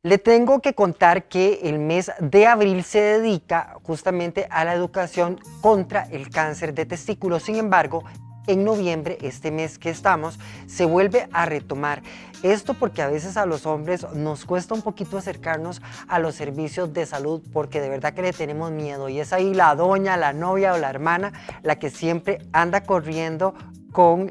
Le tengo que contar que el mes de abril se dedica justamente a la educación contra el cáncer de testículo. Sin embargo, en noviembre, este mes que estamos, se vuelve a retomar. Esto porque a veces a los hombres nos cuesta un poquito acercarnos a los servicios de salud porque de verdad que le tenemos miedo. Y es ahí la doña, la novia o la hermana la que siempre anda corriendo con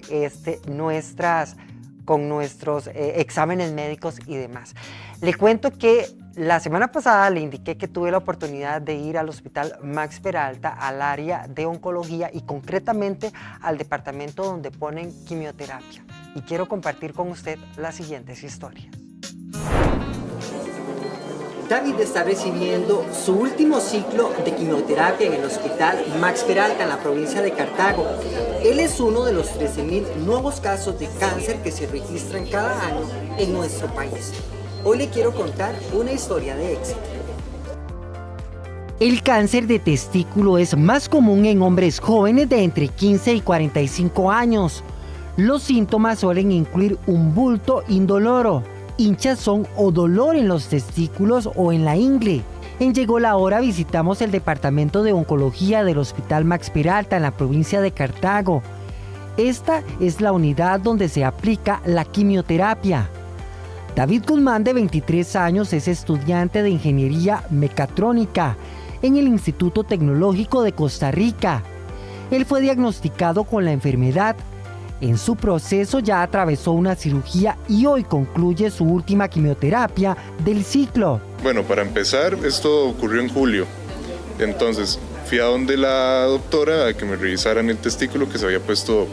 nuestros exámenes médicos y demás. Le cuento que la semana pasada le indiqué que tuve la oportunidad de ir al Hospital Max Peralta, al área de oncología y concretamente al departamento donde ponen quimioterapia. Y quiero compartir con usted las siguientes historias. David está recibiendo su último ciclo de quimioterapia en el Hospital Max Peralta en la provincia de Cartago. Él es uno de los 13,000 nuevos casos de cáncer que se registran cada año en nuestro país. Hoy le quiero contar una historia de éxito. El cáncer de testículo es más común en hombres jóvenes de entre 15 y 45 años. Los síntomas suelen incluir un bulto indoloro, hinchazón o dolor en los testículos o en la ingle. En Llegó la Hora visitamos el departamento de oncología del Hospital Max Peralta en la provincia de Cartago. Esta es la unidad donde se aplica la quimioterapia. David Guzmán, de 23 años, es estudiante de ingeniería mecatrónica en el Instituto Tecnológico de Costa Rica. Él fue diagnosticado con la enfermedad. En su proceso ya atravesó una cirugía y hoy concluye su última quimioterapia del ciclo. Bueno, para empezar, esto ocurrió en julio. Entonces, fui a donde la doctora a que me revisaran el testículo que se había puesto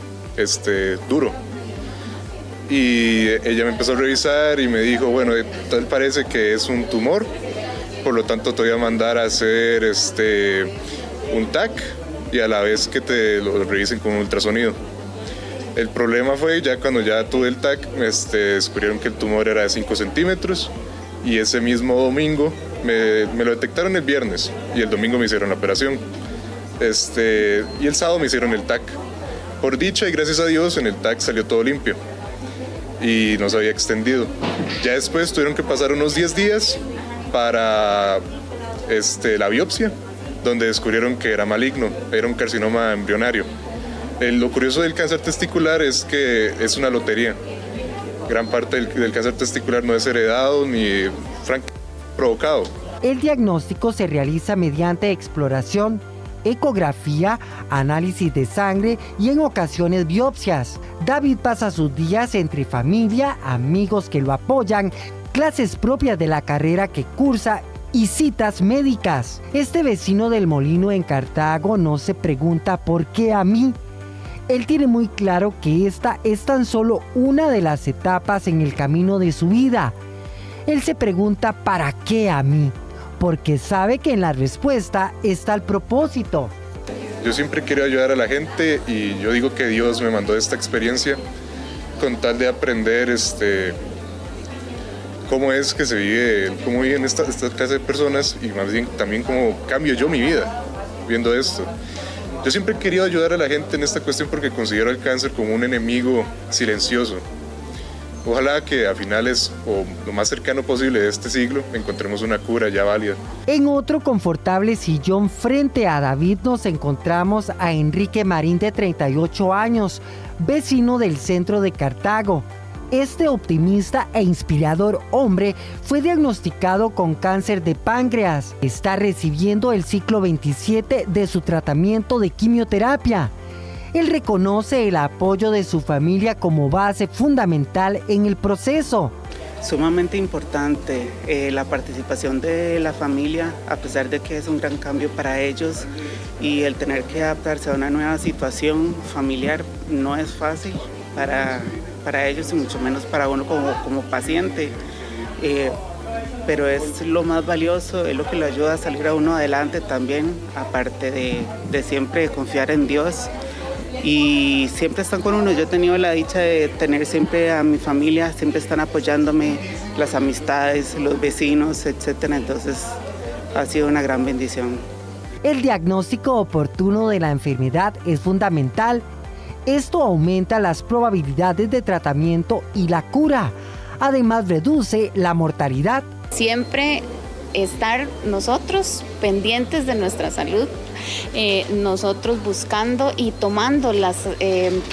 duro. Y ella me empezó a revisar y me dijo, bueno, tal parece que es un tumor, por lo tanto te voy a mandar a hacer un TAC y a la vez que te lo revisen con un ultrasonido. El problema fue ya cuando ya tuve el TAC, descubrieron que el tumor era de 5 centímetros y ese mismo domingo me lo detectaron el viernes y el domingo me hicieron la operación. Y el sábado me hicieron el TAC. Por dicha y gracias a Dios en el TAC salió todo limpio y no se había extendido. Ya después tuvieron que pasar unos 10 días para la biopsia, donde descubrieron que era maligno, era un carcinoma embrionario. Lo curioso del cáncer testicular es que es una lotería. Gran parte del cáncer testicular no es heredado ni provocado. El diagnóstico se realiza mediante exploración, ecografía, análisis de sangre y en ocasiones biopsias. David pasa sus días entre familia, amigos que lo apoyan, clases propias de la carrera que cursa y citas médicas. Este vecino del Molino en Cartago no se pregunta ¿por qué a mí? Él tiene muy claro que esta es tan solo una de las etapas en el camino de su vida. Él se pregunta ¿para qué a mí? Porque sabe que en la respuesta está el propósito. Yo siempre quiero ayudar a la gente y yo digo que Dios me mandó esta experiencia con tal de aprender cómo es que se vive, cómo viven esta clase de personas y más bien también cómo cambio yo mi vida viendo esto. Yo siempre he querido ayudar a la gente en esta cuestión porque considero el cáncer como un enemigo silencioso. Ojalá que a finales o lo más cercano posible de este siglo encontremos una cura ya válida. En otro confortable sillón frente a David nos encontramos a Enrique Marín, de 38 años, vecino del centro de Cartago. Este optimista e inspirador hombre fue diagnosticado con cáncer de páncreas. Está recibiendo el ciclo 27 de su tratamiento de quimioterapia. Él reconoce el apoyo de su familia como base fundamental en el proceso. Sumamente importante la participación de la familia, a pesar de que es un gran cambio para ellos y el tener que adaptarse a una nueva situación familiar no es fácil para ellos y mucho menos para uno como paciente, pero es lo más valioso, es lo que le ayuda a salir a uno adelante también, aparte de siempre confiar en Dios. Y siempre están con uno. Yo he tenido la dicha de tener siempre a mi familia, siempre están apoyándome, las amistades, los vecinos, etcétera. Entonces ha sido una gran bendición. El diagnóstico oportuno de la enfermedad es fundamental. Esto aumenta las probabilidades de tratamiento y la cura. Además, reduce la mortalidad. Siempre estar nosotros pendientes de nuestra salud, nosotros buscando y tomando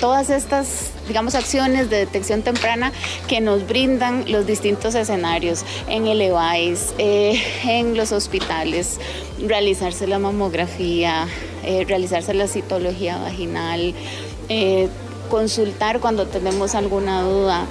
todas estas, digamos, acciones de detección temprana que nos brindan los distintos escenarios en el EVAIS, en los hospitales, realizarse la mamografía, realizarse la citología vaginal, consultar cuando tenemos alguna duda,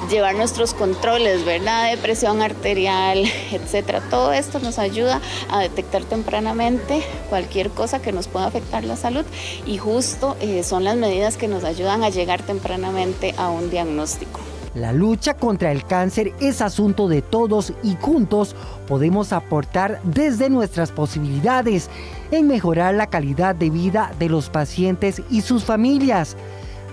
llevar nuestros controles, ¿verdad?, de presión arterial, etcétera. Todo esto nos ayuda a detectar tempranamente cualquier cosa que nos pueda afectar la salud y justo son las medidas que nos ayudan a llegar tempranamente a un diagnóstico. La lucha contra el cáncer es asunto de todos y juntos podemos aportar desde nuestras posibilidades en mejorar la calidad de vida de los pacientes y sus familias.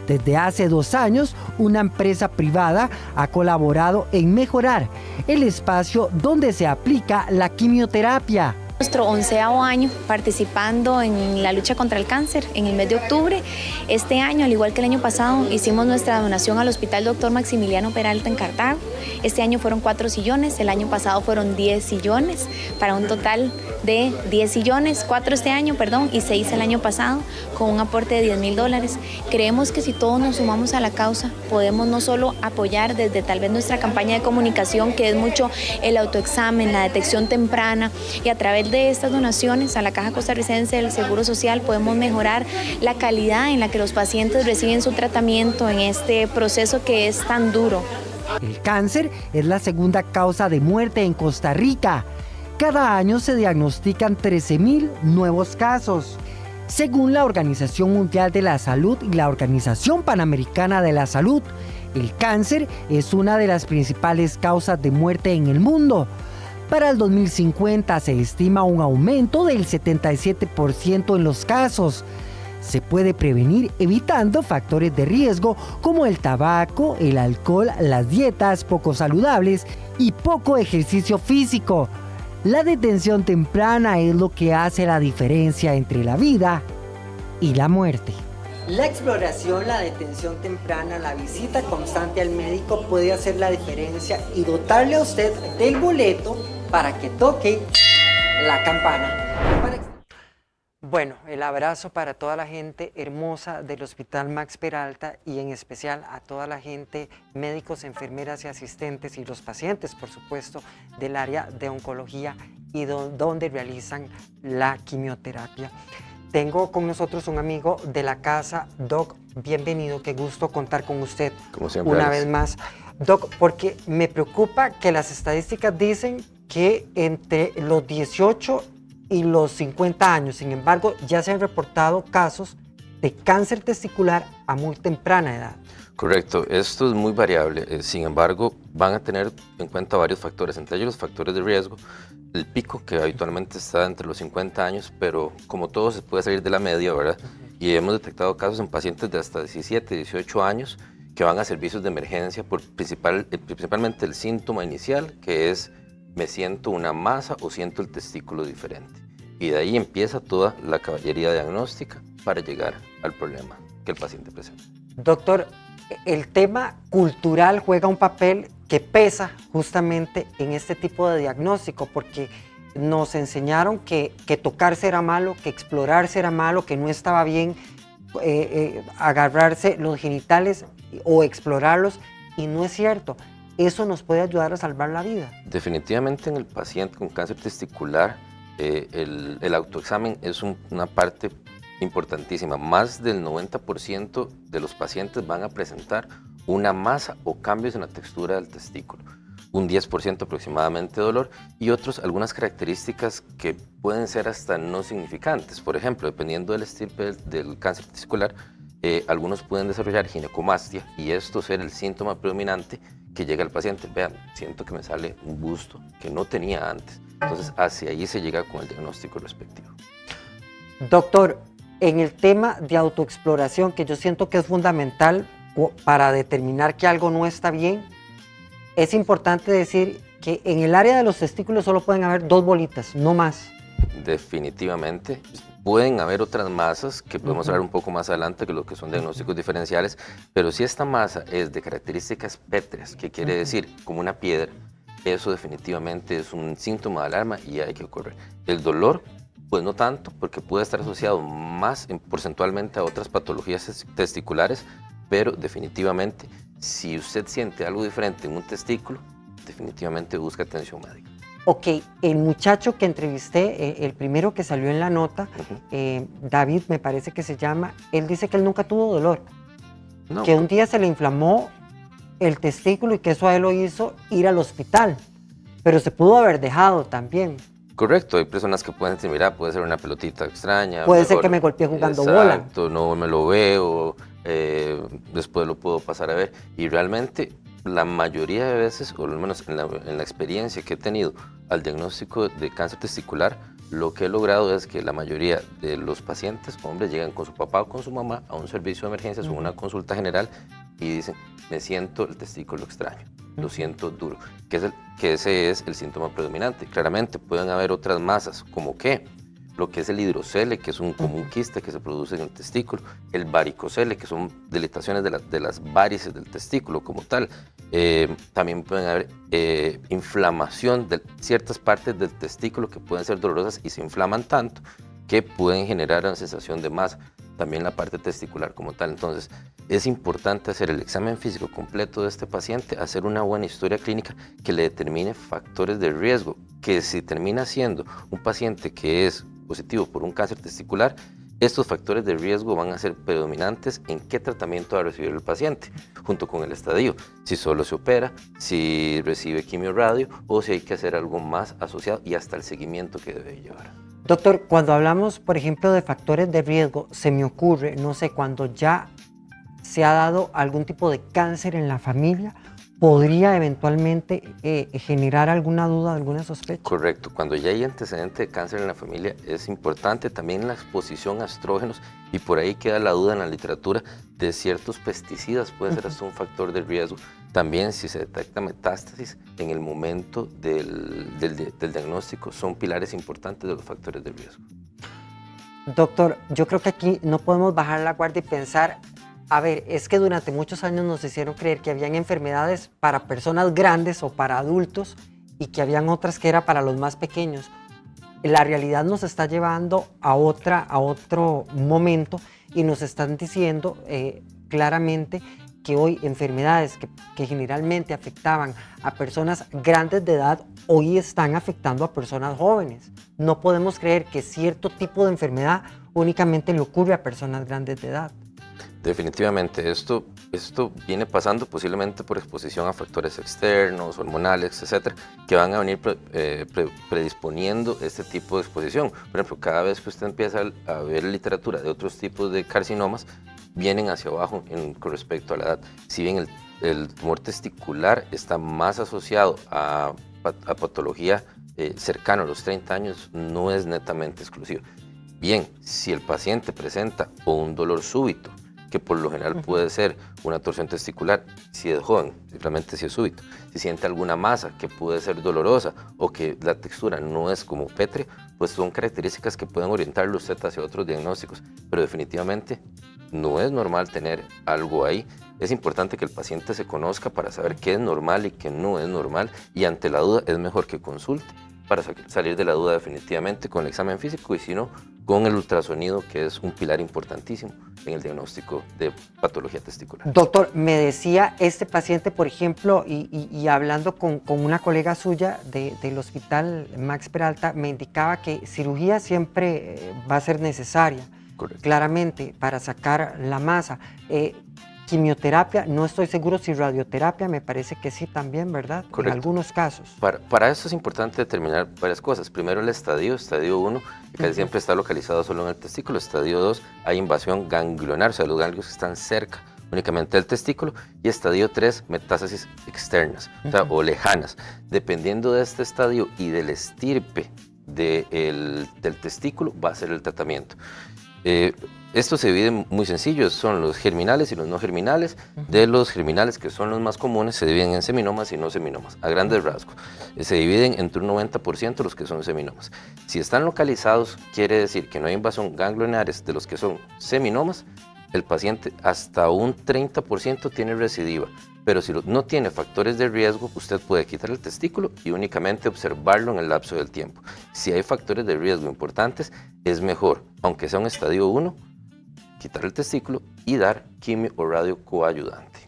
Desde hace 2 años, una empresa privada ha colaborado en mejorar el espacio donde se aplica la quimioterapia. Nuestro 11º año participando en la lucha contra el cáncer en el mes de octubre. Este año, al igual que el año pasado, hicimos nuestra donación al Hospital Dr. Maximiliano Peralta en Cartago. Este año fueron 4 sillones, el año pasado fueron 10 sillones, para un total de 10 sillones, 4 este año, y 6 el año pasado, con un aporte de $10,000. Creemos que si todos nos sumamos a la causa, podemos no solo apoyar desde tal vez nuestra campaña de comunicación, que es mucho el autoexamen, la detección temprana, y a través de estas donaciones a la Caja Costarricense del Seguro Social podemos mejorar la calidad en la que los pacientes reciben su tratamiento en este proceso que es tan duro. El cáncer es la segunda causa de muerte en Costa Rica. Cada año se diagnostican 13,000 nuevos casos. Según la Organización Mundial de la Salud y la Organización Panamericana de la Salud, el cáncer es una de las principales causas de muerte en el mundo. Para el 2050 se estima un aumento del 77% en los casos. Se puede prevenir evitando factores de riesgo como el tabaco, el alcohol, las dietas poco saludables y poco ejercicio físico. La detención temprana es lo que hace la diferencia entre la vida y la muerte. La exploración, la detención temprana, la visita constante al médico puede hacer la diferencia y dotarle a usted del boleto para que toque la campana. Bueno, el abrazo para toda la gente hermosa del Hospital Max Peralta y en especial a toda la gente, médicos, enfermeras y asistentes y los pacientes, por supuesto, del área de oncología y donde realizan la quimioterapia. Tengo con nosotros un amigo de la casa. Doc, bienvenido, qué gusto contar con usted. Como siempre, una Alex. vez más. Doc, porque me preocupa que las estadísticas dicen que entre los 18 y los 50 años, sin embargo, ya se han reportado casos de cáncer testicular a muy temprana edad. Correcto, esto es muy variable, sin embargo, van a tener en cuenta varios factores, entre ellos los factores de riesgo, el pico que habitualmente está entre los 50 años, pero como todo se puede salir de la media, ¿verdad? Y hemos detectado casos en pacientes de hasta 17, 18 años que van a servicios de emergencia por principalmente el síntoma inicial, que es me siento una masa o siento el testículo diferente. Y de ahí empieza toda la caballería diagnóstica para llegar al problema que el paciente presenta. Doctor, el tema cultural juega un papel que pesa justamente en este tipo de diagnóstico, porque nos enseñaron que tocarse era malo, que explorarse era malo, que no estaba bien agarrarse los genitales o explorarlos, y no es cierto. Eso nos puede ayudar a salvar la vida. Definitivamente en el paciente con cáncer testicular, el autoexamen es una parte importantísima. Más del 90% de los pacientes van a presentar una masa o cambios en la textura del testículo, un 10% aproximadamente de dolor y algunas características que pueden ser hasta no significantes. Por ejemplo, dependiendo del estirpe del cáncer testicular, algunos pueden desarrollar ginecomastia y esto ser el síntoma predominante que llega al paciente. Vean, siento que me sale un busto que no tenía antes. Entonces, hacia ahí se llega con el diagnóstico respectivo. Doctor, en el tema de autoexploración, que yo siento que es fundamental para determinar que algo no está bien, es importante decir que en el área de los testículos solo pueden haber 2 bolitas, no más. Definitivamente. Pueden haber otras masas que podemos hablar un poco más adelante, que lo que son diagnósticos diferenciales, pero si esta masa es de características pétreas, que quiere decir como una piedra, eso definitivamente es un síntoma de alarma y hay que correr. El dolor, pues no tanto, porque puede estar asociado más porcentualmente a otras patologías testiculares, pero definitivamente, si usted siente algo diferente en un testículo, definitivamente busca atención médica. Ok, el muchacho que entrevisté, el primero que salió en la nota, David me parece que se llama, él dice que él nunca tuvo dolor, No. que un día se le inflamó el testículo y que eso a él lo hizo ir al hospital, pero se pudo haber dejado también. Correcto, hay personas que pueden decir, mira, puede ser una pelotita extraña. Puede ser que me golpeé jugando bola. Exacto, no me lo veo, después lo puedo pasar a ver. Y realmente la mayoría de veces, o al menos en la experiencia que he tenido al diagnóstico de cáncer testicular, lo que he logrado es que la mayoría de los pacientes, hombres, llegan con su papá o con su mamá a un servicio de emergencias o una consulta general y dicen, me siento el testículo extraño, lo siento duro, que ese es el síntoma predominante. Claramente pueden haber otras masas, como lo que es el hidrocele, que es como un quiste que se produce en el testículo, el varicocele, que son dilataciones de las varices del testículo como tal. También pueden haber inflamación de ciertas partes del testículo que pueden ser dolorosas y se inflaman tanto que pueden generar una sensación de masa. También la parte testicular como tal. Entonces, es importante hacer el examen físico completo de este paciente, hacer una buena historia clínica que le determine factores de riesgo, que si termina siendo un paciente que es positivo por un cáncer testicular, estos factores de riesgo van a ser predominantes en qué tratamiento va a recibir el paciente, junto con el estadio, si solo se opera, si recibe quimio-radio o si hay que hacer algo más asociado y hasta el seguimiento que debe llevar. Doctor, cuando hablamos, por ejemplo, de factores de riesgo, se me ocurre, no sé, cuando ya se ha dado algún tipo de cáncer en la familia, ¿podría eventualmente generar alguna duda, alguna sospecha? Correcto, cuando ya hay antecedente de cáncer en la familia es importante también la exposición a estrógenos y por ahí queda la duda en la literatura de ciertos pesticidas, puede ser hasta un factor de riesgo. También si se detecta metástasis en el momento del diagnóstico son pilares importantes de los factores de riesgo. Doctor, yo creo que aquí no podemos bajar la guardia y pensar, a ver, es que durante muchos años nos hicieron creer que habían enfermedades para personas grandes o para adultos y que habían otras que era para los más pequeños. La realidad nos está llevando a otro momento y nos están diciendo claramente que hoy enfermedades que generalmente afectaban a personas grandes de edad, hoy están afectando a personas jóvenes. No podemos creer que cierto tipo de enfermedad únicamente le ocurre a personas grandes de edad. Definitivamente, esto viene pasando posiblemente por exposición a factores externos, hormonales, etcétera, que van a venir predisponiendo este tipo de exposición. Por ejemplo, cada vez que usted empieza a ver literatura de otros tipos de carcinomas, vienen hacia abajo con respecto a la edad. Si bien el tumor testicular está más asociado a patología cercana a los 30 años, no es netamente exclusivo. Bien, si el paciente presenta un dolor súbito, que por lo general puede ser una torsión testicular, si es joven, simplemente si es súbito. Si siente alguna masa que puede ser dolorosa o que la textura no es como pétrea, pues son características que pueden orientarlo usted hacia otros diagnósticos. Pero definitivamente no es normal tener algo ahí. Es importante que el paciente se conozca para saber qué es normal y qué no es normal. Y ante la duda es mejor que consulte para salir de la duda definitivamente con el examen físico y si no, con el ultrasonido, que es un pilar importantísimo en el diagnóstico de patología testicular. Doctor, me decía este paciente, por ejemplo, y hablando con una colega suya del hospital Max Peralta, me indicaba que cirugía siempre va a ser necesaria, Correcto. Claramente, para sacar la masa. Quimioterapia, no estoy seguro si radioterapia, me parece que sí también, ¿verdad? Correcto. En algunos casos. Para eso es importante determinar varias cosas. Primero el estadio 1, que casi siempre está localizado solo en el testículo. Estadio 2, hay invasión ganglionar, o sea, los ganglios que están cerca únicamente del testículo. Y estadio 3, metástasis externas, o sea, o lejanas. Dependiendo de este estadio y del estirpe del testículo, va a ser el tratamiento. Esto se divide muy sencillo, son los germinales y los no germinales. De los germinales, que son los más comunes, se dividen en seminomas y no seminomas, a grandes rasgos. Se dividen entre un 90% los que son seminomas. Si están localizados, quiere decir que no hay invasión ganglionares de los que son seminomas, el paciente hasta un 30% tiene recidiva, pero si no tiene factores de riesgo, usted puede quitar el testículo y únicamente observarlo en el lapso del tiempo. Si hay factores de riesgo importantes, es mejor, aunque sea un estadio 1, quitar el testículo y dar quimio o radio coayudante.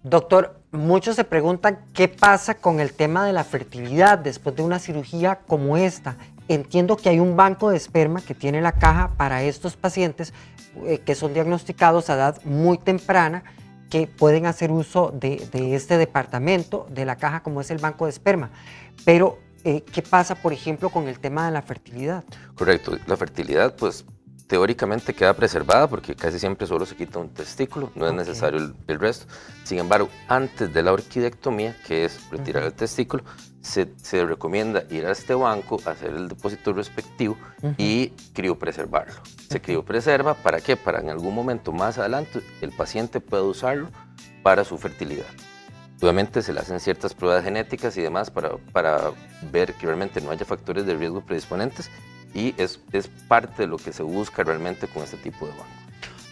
Doctor, muchos se preguntan qué pasa con el tema de la fertilidad después de una cirugía como esta. Entiendo que hay un banco de esperma que tiene la caja para estos pacientes que son diagnosticados a edad muy temprana, que pueden hacer uso de este departamento de la caja como es el banco de esperma. Pero, ¿qué pasa, por ejemplo, con el tema de la fertilidad? Correcto, la fertilidad pues teóricamente queda preservada porque casi siempre solo se quita un testículo, no es necesario el resto. Sin embargo, antes de la orquidectomía, que es retirar el testículo, se recomienda ir a este banco, hacer el depósito respectivo y criopreservarlo. Se criopreserva, ¿para qué? Para en algún momento más adelante el paciente pueda usarlo para su fertilidad. Obviamente se le hacen ciertas pruebas genéticas y demás para ver que realmente no haya factores de riesgo predisponentes y es parte de lo que se busca realmente con este tipo de banco.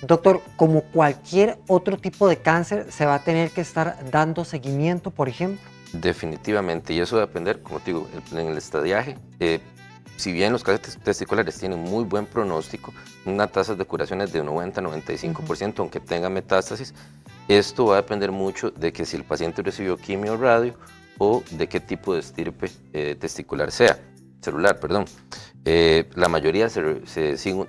Doctor, como cualquier otro tipo de cáncer, ¿se va a tener que estar dando seguimiento, por ejemplo? Definitivamente, y eso va a depender, como te digo, en el estadiaje. Si bien los cánceres testiculares tienen muy buen pronóstico, una tasa de curaciones de 90-95%, aunque tenga metástasis, esto va a depender mucho de que si el paciente recibió quimio o radio o de qué tipo de estirpe testicular sea, celular, perdón. La mayoría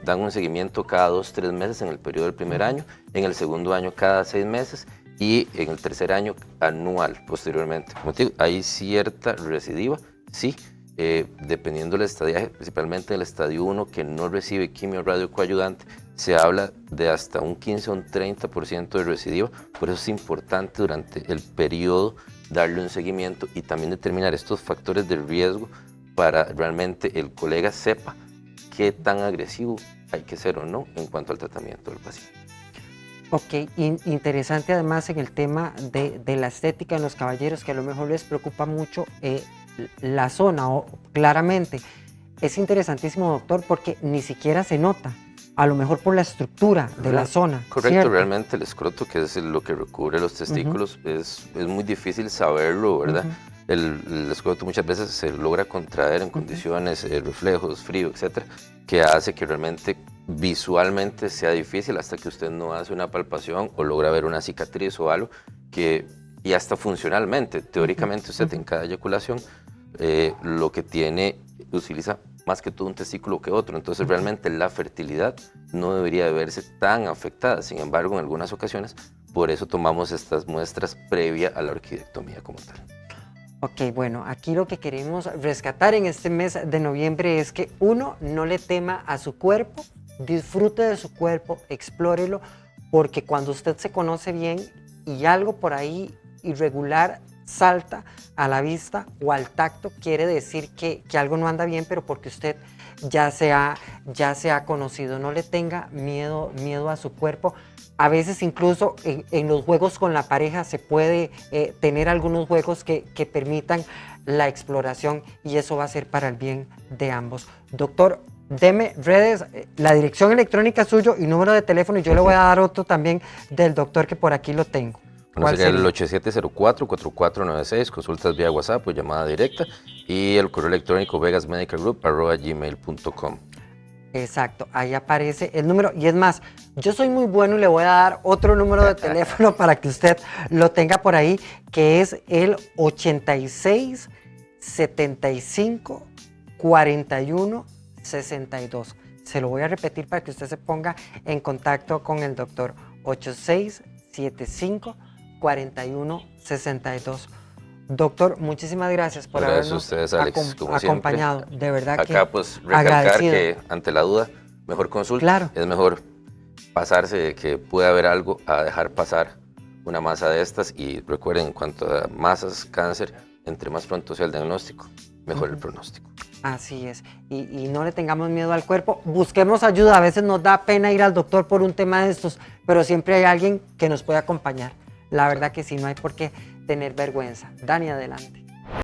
dan un seguimiento cada 2-3 meses en el periodo del primer año, en el segundo año cada 6 meses y en el tercer año anual posteriormente. Como te digo, hay cierta recidiva, sí, dependiendo del estadiaje, principalmente en el estadio 1 que no recibe quimio radio coayudante, se habla de hasta un 15 o un 30% de recidiva, por eso es importante durante el periodo darle un seguimiento y también determinar estos factores de riesgo para realmente el colega sepa qué tan agresivo hay que ser o no en cuanto al tratamiento del paciente. Ok, interesante además en el tema de la estética en los caballeros, que a lo mejor les preocupa mucho la zona, claramente. Es interesantísimo, doctor, porque ni siquiera se nota, a lo mejor por la estructura de la zona. Correcto, ¿cierto? realmente el escroto, que es lo que recubre los testículos, es muy difícil saberlo, ¿verdad? El escroto muchas veces se logra contraer en condiciones, reflejos, frío, etcétera, que hace que realmente visualmente sea difícil hasta que usted no hace una palpación o logra ver una cicatriz o algo y hasta funcionalmente, teóricamente usted en cada eyaculación lo que tiene, utiliza más que todo un testículo que otro, entonces realmente la fertilidad no debería de verse tan afectada. Sin embargo, en algunas ocasiones, por eso tomamos estas muestras previa a la orquidectomía como tal. Ok, bueno, aquí lo que queremos rescatar en este mes de noviembre es que uno no le tema a su cuerpo, disfrute de su cuerpo, explórelo, porque cuando usted se conoce bien y algo por ahí irregular salta a la vista o al tacto, quiere decir que algo no anda bien, pero porque usted ya se ha conocido. No le tenga miedo a su cuerpo. A veces incluso en los juegos con la pareja se puede tener algunos juegos que permitan la exploración y eso va a ser para el bien de ambos. Doctor, deme redes, la dirección electrónica suyo y número de teléfono y yo le voy a dar otro también del doctor que por aquí lo tengo. Bueno, sería el 8704-4496, consultas vía WhatsApp o llamada directa y el correo electrónico vegasmedicalgroup@gmail.com. Exacto, ahí aparece el número y es más, yo soy muy bueno y le voy a dar otro número de teléfono para que usted lo tenga por ahí, que es el 86 75 41 62. Se lo voy a repetir para que usted se ponga en contacto con el doctor. 86 75 41 62. Doctor, muchísimas gracias por Gracias habernos a ustedes, Alex, como acompañado. siempre. De verdad que acá pues recalcar que ante la duda, mejor consulta. Claro. Es mejor pasarse de que puede haber algo a dejar pasar una masa de estas y recuerden, en cuanto a masas, cáncer, entre más pronto sea el diagnóstico, mejor el pronóstico. Así es, y no le tengamos miedo al cuerpo, busquemos ayuda, a veces nos da pena ir al doctor por un tema de estos, pero siempre hay alguien que nos puede acompañar. La verdad que sí, no hay por qué tener vergüenza. Dani, adelante.